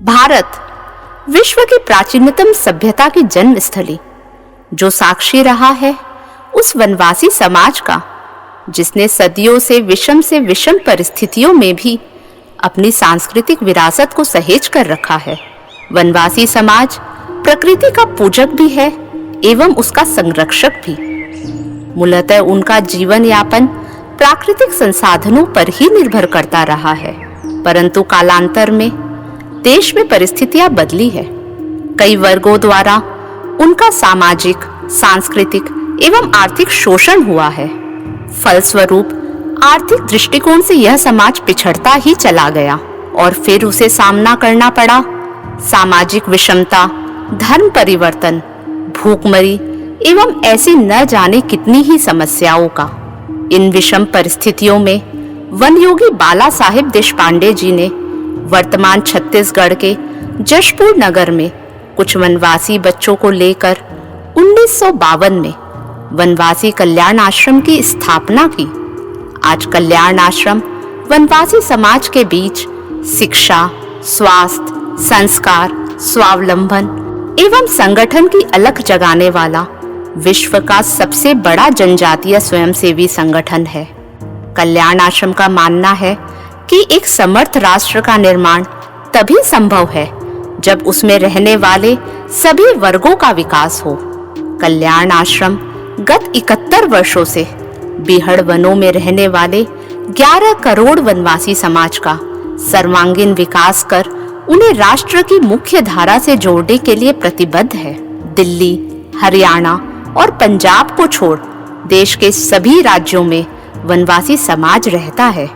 भारत विश्व की प्राचीनतम सभ्यता की जन्म स्थली, जो साक्षी रहा है उस वनवासी समाज का, जिसने सदियों से विषम परिस्थितियों में भी अपनी सांस्कृतिक विरासत को सहेज कर रखा है। वनवासी समाज प्रकृति का पूजक भी है एवं उसका संरक्षक भी। मूलतः उनका जीवन यापन प्राकृतिक संसाधनों पर ही निर्भर करता रहा है, परंतु कालांतर में देश में परिस्थितियां बदली है। कई वर्गों द्वारा उनका सामाजिक, सांस्कृतिक एवं आर्थिक शोषण हुआ है। फलस्वरूप आर्थिक दृष्टिकोण से यह समाज पिछड़ता ही चला गया और फिर उसे सामना करना पड़ा सामाजिक विषमता, धर्म परिवर्तन, भूखमरी एवं ऐसी न जाने कितनी ही समस्याओं का। इन विषम परिस्थितियों में वनयोगी बाला साहेब देशपांडे जी ने वर्तमान छत्तीसगढ़ के जशपुर नगर में कुछ वनवासी बच्चों को लेकर 1952 में वनवासी कल्याण आश्रम की स्थापना की। आज कल्याण आश्रम वनवासी समाज के बीच शिक्षा, स्वास्थ्य, संस्कार, स्वावलंबन एवं संगठन की अलख जगाने वाला विश्व का सबसे बड़ा जनजातीय स्वयंसेवी संगठन है। कल्याण आश्रम का मानना है कि एक समर्थ राष्ट्र का निर्माण तभी संभव है जब उसमें रहने वाले सभी वर्गों का विकास हो। कल्याण आश्रम गत 71 वर्षों से बीहड़ वनों में रहने वाले 11 करोड़ वनवासी समाज का सर्वांगीण विकास कर उन्हें राष्ट्र की मुख्य धारा से जोड़ने के लिए प्रतिबद्ध है। दिल्ली, हरियाणा और पंजाब को छोड़ देश के सभी राज्यों में वनवासी समाज रहता है।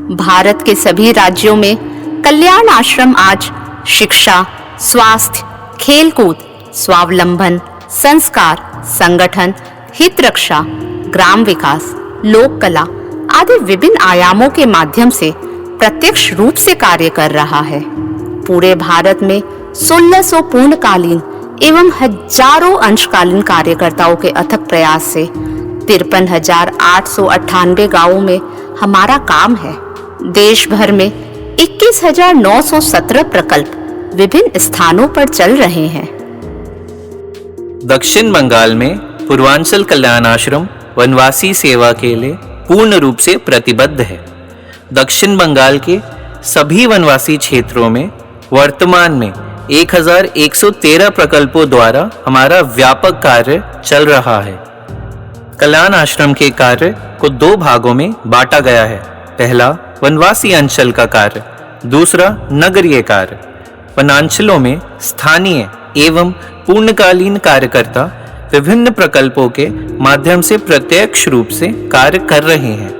भारत के सभी राज्यों में कल्याण आश्रम आज शिक्षा, स्वास्थ्य, खेलकूद, स्वावलंबन, संस्कार, संगठन, हित रक्षा, ग्राम विकास, लोक कला आदि विभिन्न आयामों के माध्यम से प्रत्यक्ष रूप से कार्य कर रहा है। पूरे भारत में 1600 पूर्णकालीन एवं हजारों अंशकालीन कार्यकर्ताओं के अथक प्रयास से 53,898 गांवों में हमारा काम है। देश भर में 21,917 प्रकल्प विभिन्न स्थानों पर चल रहे हैं। दक्षिण बंगाल में पूर्वांचल कल्याण आश्रम वनवासी सेवा के लिए पूर्ण रूप से प्रतिबद्ध है। दक्षिण बंगाल के सभी वनवासी क्षेत्रों में वर्तमान में 1113 प्रकल्पों द्वारा हमारा व्यापक कार्य चल रहा है। कल्याण आश्रम के कार्य को 2 भागों में बांटा गया है। पहला वनवासी अंचल का कार्य, दूसरा नगरीय कार्य। वनांचलों में स्थानीय एवं पूर्णकालीन कार्यकर्ता विभिन्न प्रकल्पों के माध्यम से प्रत्यक्ष रूप से कार्य कर रहे हैं।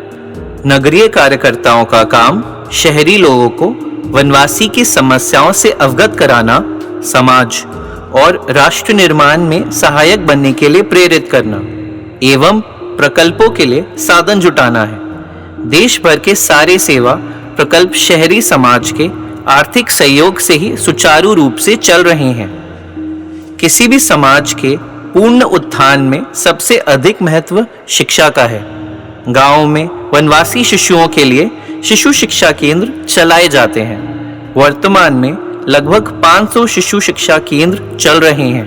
नगरीय कार्यकर्ताओं का काम शहरी लोगों को वनवासी की समस्याओं से अवगत कराना, समाज और राष्ट्र निर्माण में सहायक बनने के लिए प्रेरित करना एवं प्रकल्पों के लिए साधन जुटाना है। देश भर के सारे सेवा प्रकल्प शहरी समाज के आर्थिक सहयोग से ही सुचारू रूप से चल रहे हैं। किसी भी समाज के पूर्ण उत्थान में सबसे अधिक महत्व शिक्षा का है। गांवों में वनवासी शिशुओं के लिए शिशु शिक्षा केंद्र चलाए जाते हैं। वर्तमान में लगभग 500 शिशु शिक्षा केंद्र चल रहे हैं।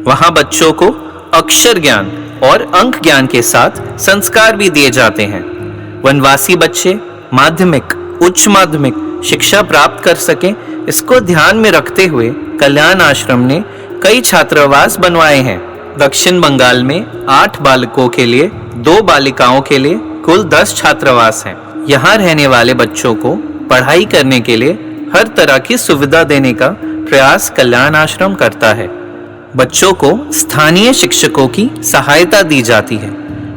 वहां बच्चों को अक्षर ज्ञान और अंक ज्ञान के साथ संस्कार भी दिए जाते हैं। वनवासी बच्चे माध्यमिक, उच्च माध्यमिक शिक्षा प्राप्त कर सकें, इसको ध्यान में रखते हुए कल्याण आश्रम ने कई छात्रावास बनवाए हैं। दक्षिण बंगाल में 8 बालकों के लिए, 2 बालिकाओं के लिए कुल 10 छात्रावास हैं। यहाँ रहने वाले बच्चों को पढ़ाई करने के लिए हर तरह की सुविधा देने का प्रयास कल्याण आश्रम करता है। बच्चों को स्थानीय शिक्षकों की सहायता दी जाती है।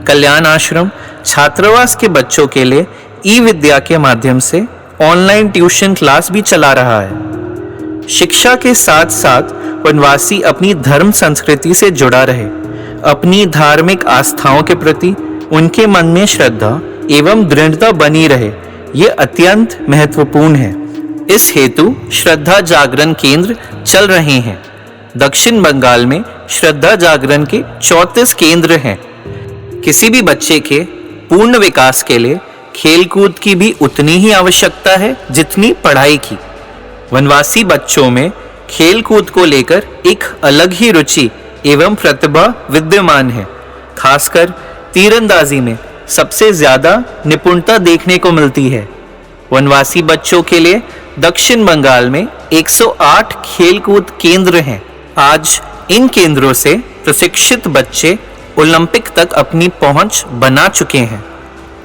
कल्याण आश्रम छात्रावास के बच्चों के लिए ई-विद्या के माध्यम से ऑनलाइन ट्यूशन क्लास भी चला रहा है। शिक्षा के साथ साथ वनवासी अपनी धर्म संस्कृति से जुड़ा रहे, अपनी धार्मिक आस्थाओं के प्रति उनके मन में श्रद्धा एवं दृढ़ता बनी रहे, ये अत्यंत महत्वपूर्ण है। इस हेतु श्रद्धा जागरण केंद्र चल रहे हैं। दक्षिण बंगाल में श्रद्धा जागरण के 34 केंद्र हैं। किसी भी बच्चे के पूर्ण विकास के लिए खेलकूद की भी उतनी ही आवश्यकता है जितनी पढ़ाई की। वनवासी बच्चों में खेल कूद को लेकर एक अलग ही रुचि एवं प्रतिभा विद्यमान है। खासकर तीरंदाजी में सबसे ज्यादा निपुणता देखने को मिलती है। वनवासी बच्चों के लिए दक्षिण बंगाल में 108 खेलकूद केंद्र हैं। आज इन केंद्रों से प्रशिक्षित बच्चे ओलंपिक तक अपनी पहुंच बना चुके हैं।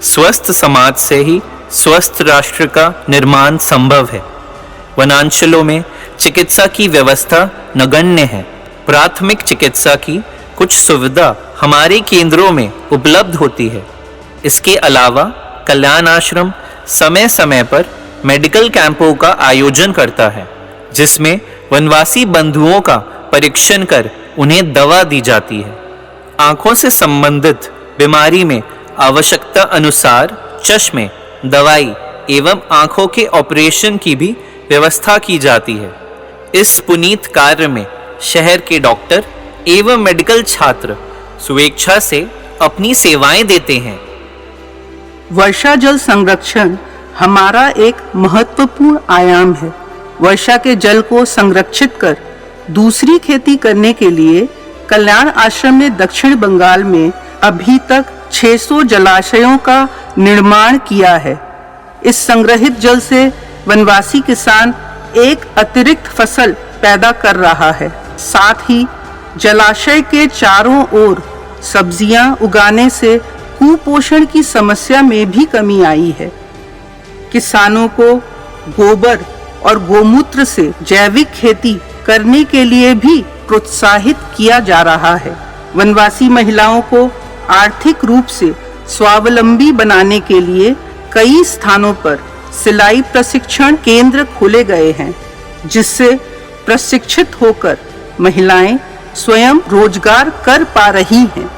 स्वस्थ समाज से ही स्वस्थ राष्ट्र का निर्माण संभव है। वनांचलों में चिकित्सा की व्यवस्था नगण्य है। प्राथमिक चिकित्सा की कुछ सुविधा हमारे केंद्रों में उपलब्ध होती है। इसके अलावा कल्याण आश्रम समय समय पर मेडिकल कैंपों का आयोजन करता है, जिसमें वनवासी बंधुओं का परीक्षण कर उन्हें दवा दी जाती है। आंखों से संबंधित बीमारी में आवश्यकता अनुसार चश्मे, दवाई एवं आंखों के ऑपरेशन की भी व्यवस्था की जाती है। इस पुनीत कार्य में शहर के डॉक्टर एवं मेडिकल छात्र स्वेच्छा से अपनी सेवाएं देते हैं। वर्षा जल संरक्षण हमारा एक महत्वपूर्ण आयाम है। वर्षा के जल को संरक्षित कर दूसरी खेती करने के लिए कल्याण आश्रम ने दक्षिण बंगाल में अभी तक 600 जलाशयों का निर्माण किया है। इस संग्रहित जल से वनवासी किसान एक अतिरिक्त फसल पैदा कर रहा है। साथ ही जलाशय के चारों ओर सब्जियां उगाने से कुपोषण की समस्या में भी कमी आई है। किसानों को गोबर और गोमूत्र से जैविक खेती करने के लिए भी प्रोत्साहित किया जा रहा है। वनवासी महिलाओं को आर्थिक रूप से स्वावलंबी बनाने के लिए कई स्थानों पर सिलाई प्रशिक्षण केंद्र खोले गए हैं, जिससे प्रशिक्षित होकर महिलाएं स्वयं रोजगार कर पा रही हैं।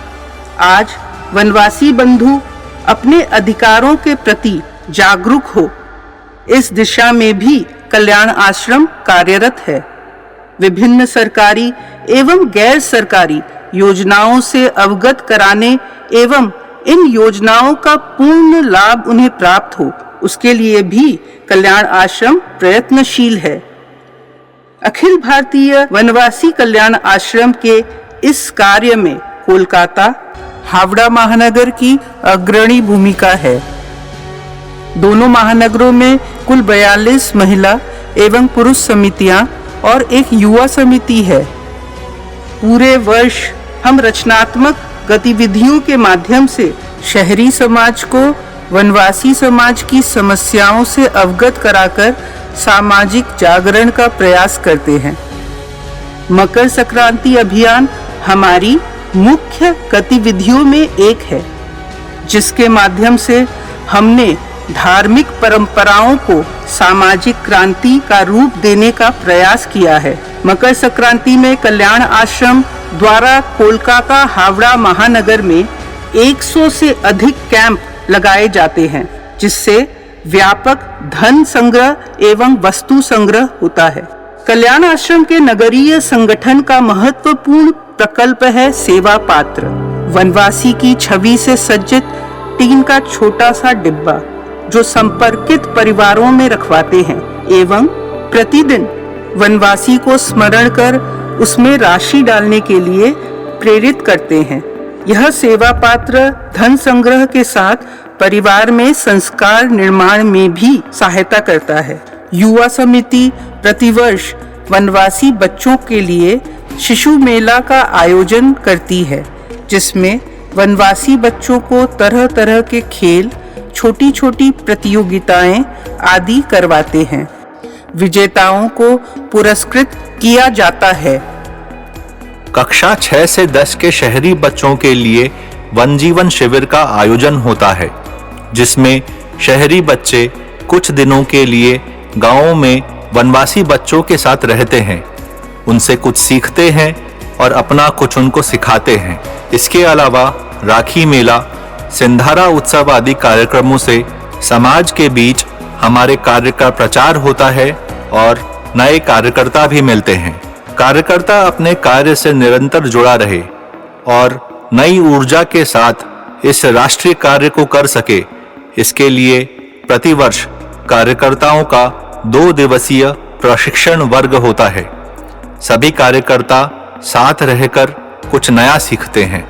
आज वनवासी बंधु अपने अधिकारों के प्रति जागरूक हो, इस दिशा में भी कल्याण आश्रम कार्यरत है। विभिन्न सरकारी एवं गैर सरकारी योजनाओं से अवगत कराने एवं इन योजनाओं का पूर्ण लाभ उन्हें प्राप्त हो, उसके लिए भी कल्याण आश्रम प्रयत्नशील है। अखिल भारतीय वनवासी कल्याण आश्रम के इस कार्य में कोलकाता, हावड़ा महानगर की अग्रणी भूमिका है। दोनों महानगरों में कुल 42 महिला एवं पुरुष समितियां और एक युवा समिति है। पूरे वर्ष हम रचनात्मक गतिविधियों के माध्यम से शहरी समाज को वनवासी समाज की समस्याओं से अवगत कराकर सामाजिक जागरण का प्रयास करते हैं। मकर संक्रांति अभियान हमारी मुख्य गतिविधियों में एक है, जिसके माध्यम से हमने धार्मिक परंपराओं को सामाजिक क्रांति का रूप देने का प्रयास किया है। मकर संक्रांति में कल्याण आश्रम द्वारा कोलकाता, हावड़ा महानगर में 100 से अधिक कैंप लगाए जाते हैं, जिससे व्यापक धन संग्रह एवं वस्तु संग्रह होता है। कल्याण आश्रम के नगरीय संगठन का महत्वपूर्ण प्रकल्प है सेवा पात्र। वनवासी की छवि से सज्जित टीन का छोटा सा डिब्बा जो संपर्कित परिवारों में रखवाते हैं एवं प्रतिदिन वनवासी को स्मरण कर उसमें राशि डालने के लिए प्रेरित करते हैं। यह सेवा पात्र धन संग्रह के साथ परिवार में संस्कार निर्माण में भी सहायता करता है। युवा समिति प्रतिवर्ष वनवासी बच्चों के लिए शिशु मेला का आयोजन करती है, जिसमें वनवासी बच्चों को तरह तरह के खेल, छोटी छोटी प्रतियोगिताएं आदि करवाते हैं। विजेताओं को पुरस्कृत किया जाता है। कक्षा 6 से 10 के शहरी बच्चों के लिए वन जीवन शिविर का आयोजन होता है, जिसमें शहरी बच्चे कुछ दिनों के लिए गांवों में वनवासी बच्चों के साथ रहते हैं, उनसे कुछ सीखते हैं और अपना कुछ उनको सिखाते हैं। इसके अलावा राखी मेला, सिंधारा उत्सव आदि कार्यक्रमों से समाज के बीच हमारे कार्य का प्रचार होता है और नए कार्यकर्ता भी मिलते हैं। कार्यकर्ता अपने कार्य से निरंतर जुड़ा रहे और नई ऊर्जा के साथ इस राष्ट्रीय कार्य को कर सके, इसके लिए प्रतिवर्ष कार्यकर्ताओं का 2 दिवसीय प्रशिक्षण वर्ग होता है। सभी कार्यकर्ता साथ रहकर कुछ नया सीखते हैं।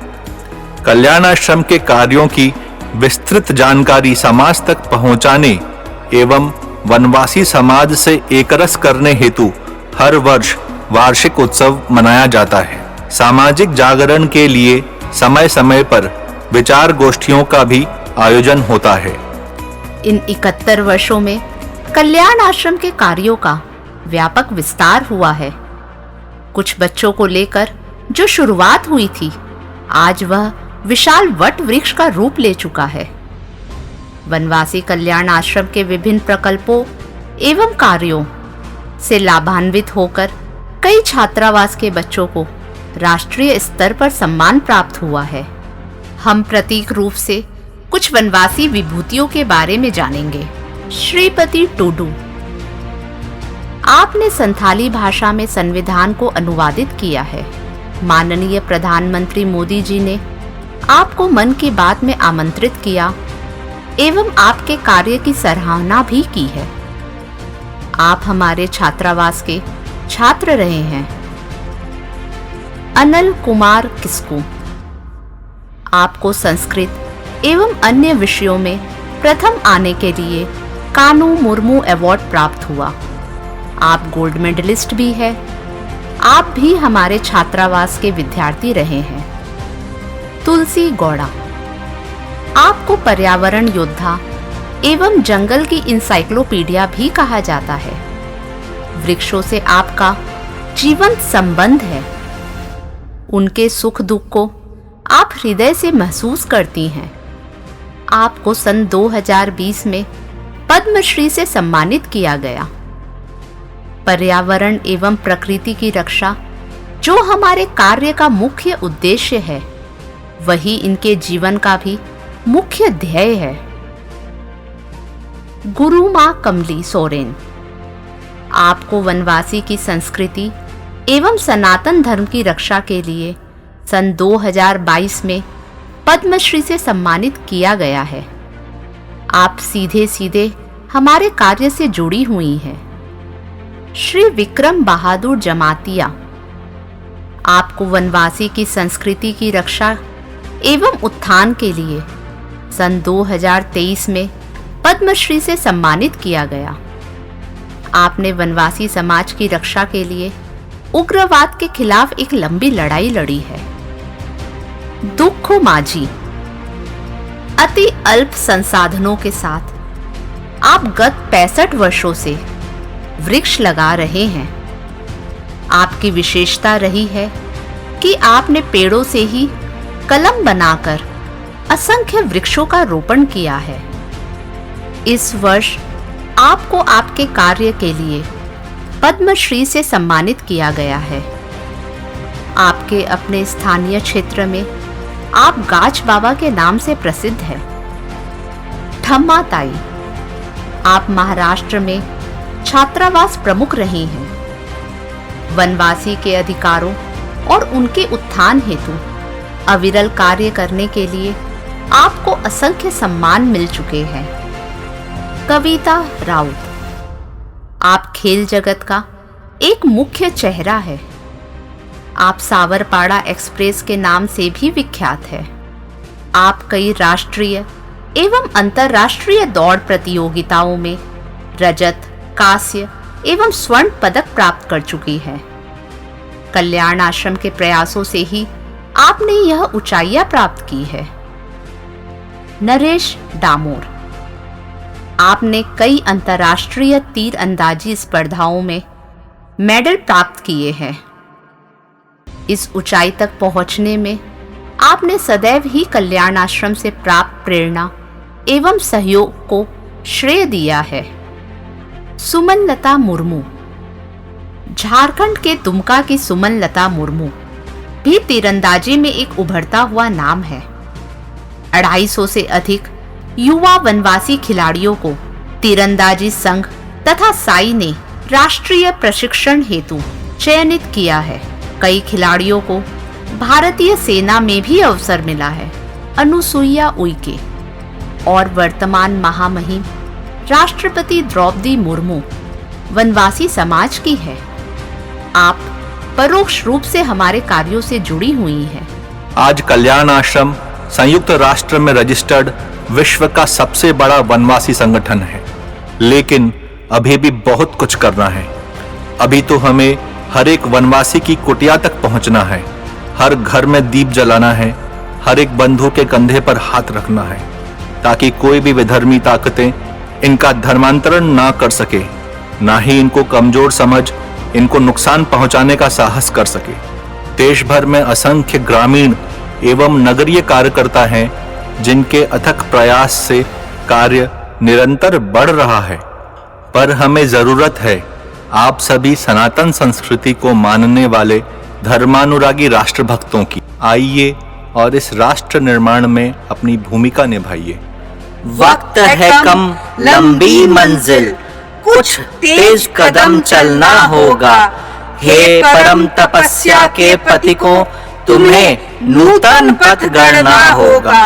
कल्याणाश्रम के कार्यों की विस्तृत जानकारी समाज तक पहुंचाने एवं वनवासी समाज से एकरस करने हेतु हर वर्ष वार्षिक उत्सव मनाया जाता है। सामाजिक जागरण के लिए समय समय पर विचार गोष्ठियों का भी आयोजन होता है। इन 71 वर्षों में कल्याण आश्रम के कार्यों का व्यापक विस्तार हुआ है। कुछ बच्चों को लेकर जो शुरुआत हुई थी, आज वह विशाल वट वृक्ष का रूप ले चुका है। वनवासी कल्याण आश्रम के विभिन्न प्रकल्पों एवं कार्यों से लाभान्वित होकर कई छात्रावास के बच्चों को राष्ट्रीय स्तर पर सम्मान प्राप्त हुआ है। हम प्रतीक रूप से कुछ वनवासी विभूतियों के बारे में जानेंगे। श्रीपति टूडू, आपने संथाली भाषा में संविधान को अनुवादित किया है। माननीय प्रधानमंत्री मोदी जी ने आपको मन की बात में आमंत्रित किया एवं आपके कार्य की सराहना भी की है। आप हमारे छात्रावास के छात्र रहे हैं। अनिल कुमार किस्कू, आपको संस्कृत एवं अन्य विषयों में प्रथम आने के लिए कानू मुर्मू अवार्ड प्राप्त हुआ। आप गोल्ड मेडलिस्ट भी हैं। आप भी हमारे छात्रावास के विद्यार्थी रहे हैं। तुलसी गौड़ा, आपको पर्यावरण योद्धा एवं जंगल की इंसाइक्लोपीडिया भी कहा जाता है। वृक्षों से आपका जीवंत संबंध है। उनके सुख दुख को आप हृदय से महसूस करती हैं। आपको सन 2020 में पद्मश्री से सम्मानित किया गया। पर्यावरण एवं प्रकृति की रक्षा जो हमारे कार्य का मुख्य उद्देश्य है, वही इनके जीवन का भी मुख्य ध्येय है। गुरु मां कमली सोरेन, आपको वनवासी की संस्कृति एवं सनातन धर्म की रक्षा के लिए सन 2022 में पद्मश्री से सम्मानित किया गया है। आप सीधे सीधे हमारे कार्य से जुड़ी हुई हैं। श्री विक्रम बहादुर जमातिया, आपको वनवासी की संस्कृति की रक्षा एवं उत्थान के लिए सन 2023 में पद्मश्री से सम्मानित किया गया। आपने वनवासी समाज की रक्षा के लिए उग्रवाद के खिलाफ एक लंबी लड़ाई लड़ी है। दुखो माझी, अति अल्प संसाधनों के साथ आप गत 65 वर्षों से वृक्ष लगा रहे हैं। आपकी विशेषता रही है कि आपने पेड़ों से ही कलम बनाकर असंख्य वृक्षों का रोपण किया है। इस वर्ष आपको आपके कार्य के लिए पद्मश्री से सम्मानित किया गया है। आपके अपने स्थानीय क्षेत्र में आप गाछ बाबा के नाम से प्रसिद्ध है। ठम्मा ताई, आप महाराष्ट्र में छात्रावास प्रमुख रही हैं। वनवासी के अधिकारों और उनके उत्थान हेतु अविरल कार्य करने के लिए आपको असंख्य सम्मान मिल चुके हैं। कविता राउत, आप खेल जगत का एक मुख्य चेहरा है। आप सावरपाड़ा एक्सप्रेस के नाम से भी विख्यात है। आप कई राष्ट्रीय एवं अंतर्राष्ट्रीय दौड़ प्रतियोगिताओं में रजत, कांस्य एवं स्वर्ण पदक प्राप्त कर चुकी है। कल्याण आश्रम के प्रयासों से ही आपने यह ऊंचाइयां प्राप्त की है। नरेश डामोर, आपने कई अंतर्राष्ट्रीय तीर अंदाजी स्पर्धाओं में मेडल प्राप्त किए हैं। इस ऊंचाई तक पहुंचने में आपने सदैव ही कल्याण आश्रम से प्राप्त प्रेरणा एवं सहयोग को श्रेय दिया है। सुमन लता मुर्मू, झारखंड के दुमका की सुमन लता मुर्मू भी तीरंदाजी में एक उभरता हुआ नाम है। 250 से अधिक युवा वनवासी खिलाड़ियों को तीरंदाजी संघ तथा साई ने राष्ट्रीय प्रशिक्षण हेतु चयनित किया है। कई खिलाड़ियों को भारतीय सेना में भी अवसर मिला है। अनुसुईया उइके और वर्तमान महामहिम राष्ट्रपति द्रौपदी मुर्मू वनवासी समाज की है। आप परोक्ष रूप से हमारे कार्यों से जुड़ी हुई हैं। आज कल्याण आश्रम संयुक्त राष्ट्र में रजिस्टर्ड विश्व का सबसे बड़ा वनवासी संगठन है, लेकिन अभी भी बहुत कुछ करना है। अभी तो हमें हर एक वनवासी की कुटिया तक पहुंचना है, हर घर में दीप जलाना है, हर एक बंधु के कंधे पर हाथ रखना है, ताकि कोई भी विधर्मी ताकतें इनका धर्मांतरण ना कर सके, ना ही इनको कमजोर समझ इनको नुकसान पहुंचाने का साहस कर सके। देश भर में असंख्य ग्रामीण एवं नगरीय कार्यकर्ता हैं, जिनके अथक प्रयास से कार्य निरंतर बढ़ रहा है। पर हमें जरूरत है आप सभी सनातन संस्कृति को मानने वाले धर्मानुरागी राष्ट्रभक्तों की। आइए और इस राष्ट्र निर्माण में अपनी भूमिका निभाइए। वक्त है कम, लंबी मंजिल, कुछ तेज कदम चलना होगा। हे परम तपस्या के पथिकों, तुम्हें नूतन पथ गढ़ना होगा।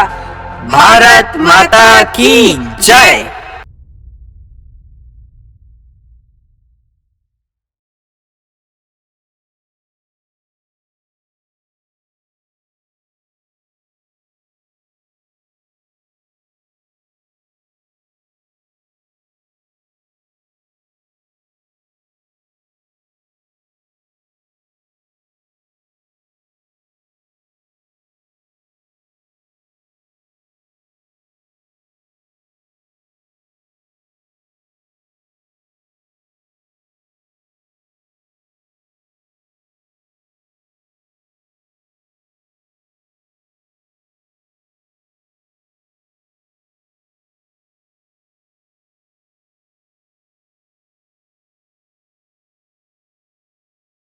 भारत माता की जय।